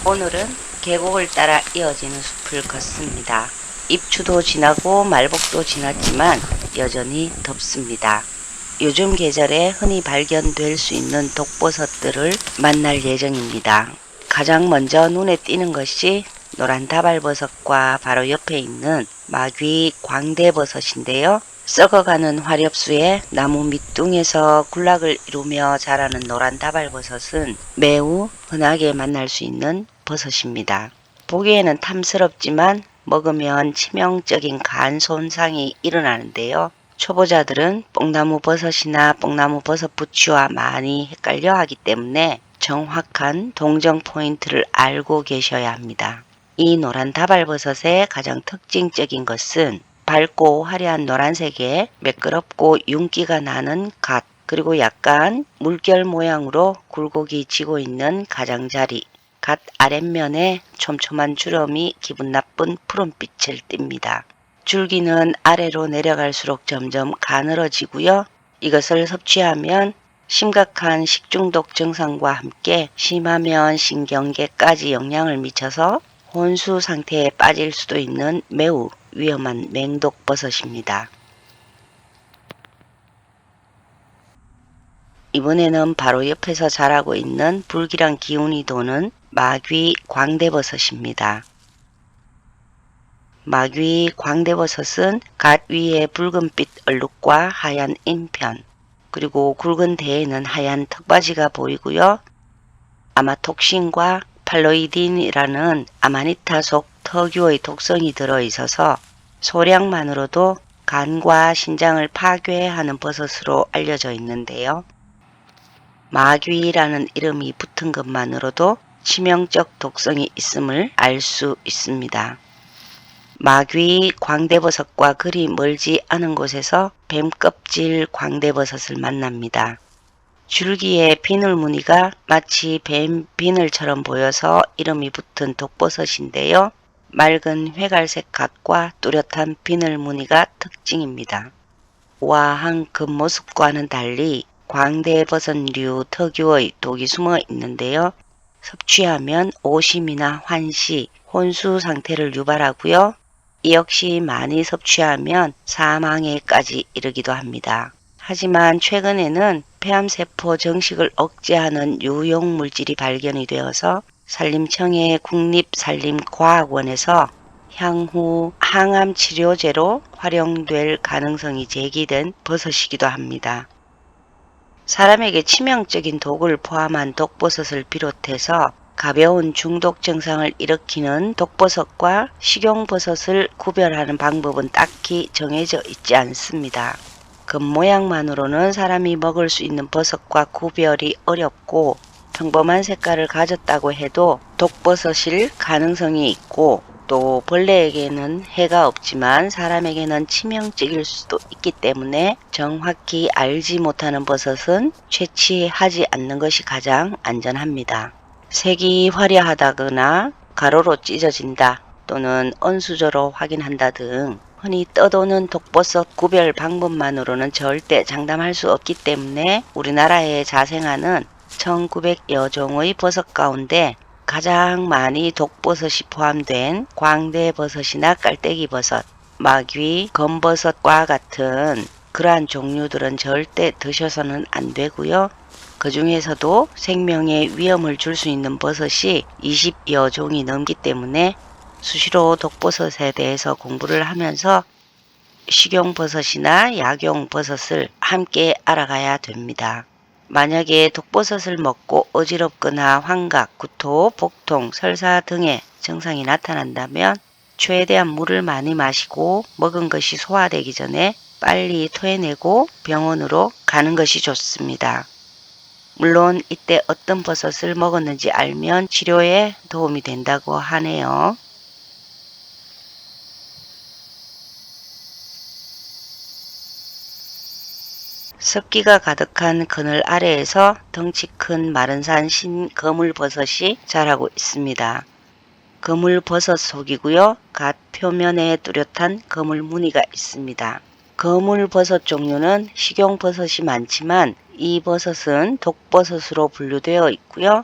오늘은 계곡을 따라 이어지는 숲을 걷습니다. 입추도 지나고 말복도 지났지만 여전히 덥습니다. 요즘 계절에 흔히 발견될 수 있는 독버섯들을 만날 예정입니다. 가장 먼저 눈에 띄는 것이 노란 다발버섯과 바로 옆에 있는 마귀 광대버섯인데요. 썩어가는 화렵수에 나무 밑둥에서 군락을 이루며 자라는 노란 다발버섯은 매우 흔하게 만날 수 있는 버섯입니다. 보기에는 탐스럽지만 먹으면 치명적인 간 손상이 일어나는데요. 초보자들은 뽕나무 버섯이나 뽕나무 버섯 부추와 많이 헷갈려 하기 때문에 정확한 동정 포인트를 알고 계셔야 합니다. 이 노란 다발버섯의 가장 특징적인 것은 밝고 화려한 노란색에 매끄럽고 윤기가 나는 갓, 그리고 약간 물결 모양으로 굴곡이 지고 있는 가장자리, 갓 아랫면에 촘촘한 주름이 기분 나쁜 푸른빛을 띱니다. 줄기는 아래로 내려갈수록 점점 가늘어지고요. 이것을 섭취하면 심각한 식중독 증상과 함께 심하면 신경계까지 영향을 미쳐서 혼수 상태에 빠질 수도 있는 매우 위험한 맹독버섯입니다. 이번에는 바로 옆에서 자라고 있는 불길한 기운이 도는 마귀 광대버섯입니다. 마귀 광대버섯은 갓 위에 붉은빛 얼룩과 하얀 인편, 그리고 굵은 대에는 하얀 턱받이가 보이고요. 아마톡신과 팔로이딘이라는 아마니타 속 특유의 독성이 들어있어서 소량만으로도 간과 신장을 파괴하는 버섯으로 알려져 있는데요. 마귀라는 이름이 붙은 것만으로도 치명적 독성이 있음을 알 수 있습니다. 마귀 광대버섯과 그리 멀지 않은 곳에서 뱀껍질 광대버섯을 만납니다. 줄기의 비늘 무늬가 마치 뱀 비늘처럼 보여서 이름이 붙은 독버섯인데요. 맑은 회갈색 갓과 뚜렷한 비늘 무늬가 특징입니다. 우아한 겉모습과는 달리 광대버섯류 특유의 독이 숨어 있는데요. 섭취하면 오심이나 환시, 혼수 상태를 유발하고요. 이 역시 많이 섭취하면 사망에까지 이르기도 합니다. 하지만 최근에는 폐암세포 정식을 억제하는 유용물질이 발견이 되어서 산림청의 국립산림과학원에서 향후 항암치료제로 활용될 가능성이 제기된 버섯이기도 합니다. 사람에게 치명적인 독을 포함한 독버섯을 비롯해서 가벼운 중독 증상을 일으키는 독버섯과 식용버섯을 구별하는 방법은 딱히 정해져 있지 않습니다. 겉모양만으로는 사람이 먹을 수 있는 버섯과 구별이 어렵고 평범한 색깔을 가졌다고 해도 독버섯일 가능성이 있고 또 벌레에게는 해가 없지만 사람에게는 치명적일 수도 있기 때문에 정확히 알지 못하는 버섯은 채취하지 않는 것이 가장 안전합니다. 색이 화려하다거나 가로로 찢어진다 또는 언수저로 확인한다 등 흔히 떠도는 독버섯 구별 방법만으로는 절대 장담할 수 없기 때문에 우리나라에 자생하는 1900여 종의 버섯 가운데 가장 많이 독버섯이 포함된 광대버섯이나 깔때기버섯, 마귀, 검버섯과 같은 그러한 종류들은 절대 드셔서는 안 되고요. 그 중에서도 생명에 위험을 줄 수 있는 버섯이 20여 종이 넘기 때문에 수시로 독버섯에 대해서 공부를 하면서 식용버섯이나 약용버섯을 함께 알아가야 됩니다. 만약에 독버섯을 먹고 어지럽거나 환각, 구토, 복통, 설사 등의 증상이 나타난다면 최대한 물을 많이 마시고 먹은 것이 소화되기 전에 빨리 토해내고 병원으로 가는 것이 좋습니다. 물론 이때 어떤 버섯을 먹었는지 알면 치료에 도움이 된다고 하네요. 습기가 가득한 그늘 아래에서 덩치 큰 마른 산 신거물버섯이 자라고 있습니다. 거물버섯 속이고요. 갓 표면에 뚜렷한 거물 무늬가 있습니다. 거물버섯 종류는 식용버섯이 많지만 이 버섯은 독버섯으로 분류되어 있고요.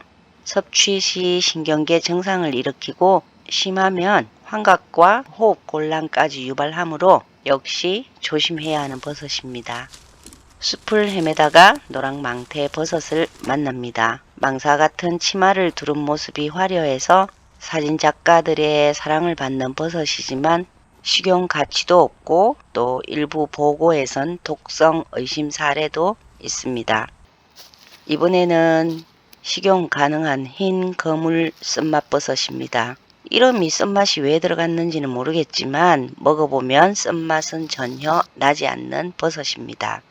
섭취 시 신경계 증상을 일으키고 심하면 환각과 호흡 곤란까지 유발하므로 역시 조심해야 하는 버섯입니다. 숲을 헤매다가 노랑망태 버섯을 만납니다. 망사 같은 치마를 두른 모습이 화려해서 사진작가들의 사랑을 받는 버섯이지만 식용 가치도 없고 또 일부 보고에선 독성 의심 사례도 있습니다. 이번에는 식용 가능한 흰 거물 쓴맛버섯입니다. 이름이 쓴맛이 왜 들어갔는지는 모르겠지만 먹어보면 쓴맛은 전혀 나지 않는 버섯입니다.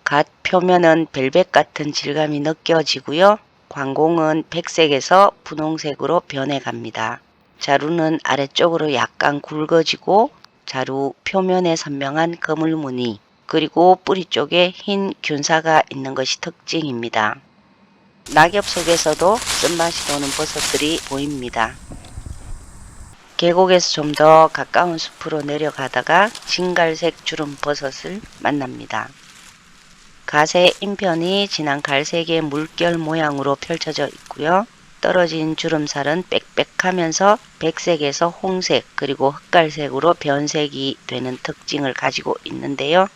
갓 표면은 벨벳 같은 질감이 느껴지고요. 광공은 백색에서 분홍색으로 변해갑니다. 자루는 아래쪽으로 약간 굵어지고 자루 표면에 선명한 거물무늬 그리고 뿌리 쪽에 흰 균사가 있는 것이 특징입니다. 낙엽 속에서도 쓴맛이 도는 버섯들이 보입니다. 계곡에서 좀 더 가까운 숲으로 내려가다가 진갈색 주름 버섯을 만납니다. 갓의 인편이 진한 갈색의 물결 모양으로 펼쳐져 있고요. 떨어진 주름살은 빽빽하면서 백색에서 홍색 그리고 흑갈색으로 변색이 되는 특징을 가지고 있는데요.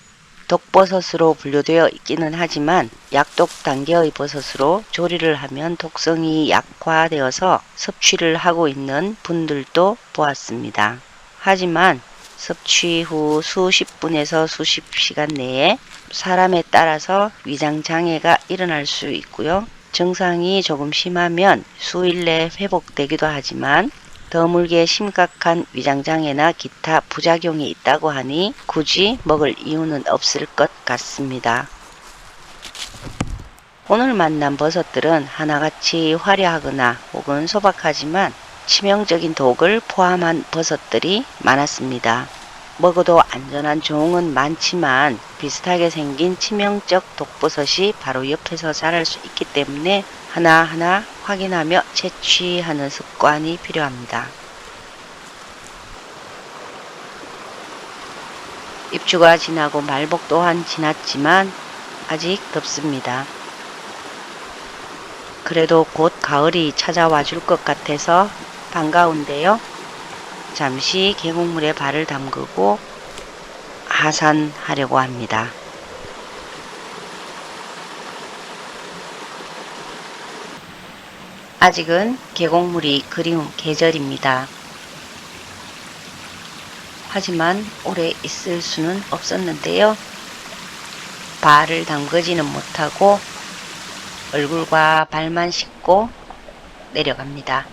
독버섯으로 분류되어 있기는 하지만 약독 단계의 버섯으로 조리를 하면 독성이 약화되어서 섭취를 하고 있는 분들도 보았습니다. 하지만 섭취 후 수십 분에서 수십 시간 내에 사람에 따라서 위장장애가 일어날 수 있고요. 증상이 조금 심하면 수일 내에 회복되기도 하지만 드물게 심각한 위장장애나 기타 부작용이 있다고 하니 굳이 먹을 이유는 없을 것 같습니다. 오늘 만난 버섯들은 하나같이 화려하거나 혹은 소박하지만 치명적인 독을 포함한 버섯들이 많았습니다. 먹어도 안전한 종은 많지만 비슷하게 생긴 치명적 독버섯이 바로 옆에서 자랄 수 있기 때문에 하나하나 확인하며 채취하는 습관이 필요합니다. 입추가 지나고 말복 또한 지났지만 아직 덥습니다. 그래도 곧 가을이 찾아와 줄 것 같아서 반가운데요. 잠시 계곡물에 발을 담그고 하산하려고 합니다. 아직은 계곡물이 그리운 계절입니다. 하지만 오래 있을 수는 없었는데요. 발을 담그지는 못하고 얼굴과 발만 씻고 내려갑니다.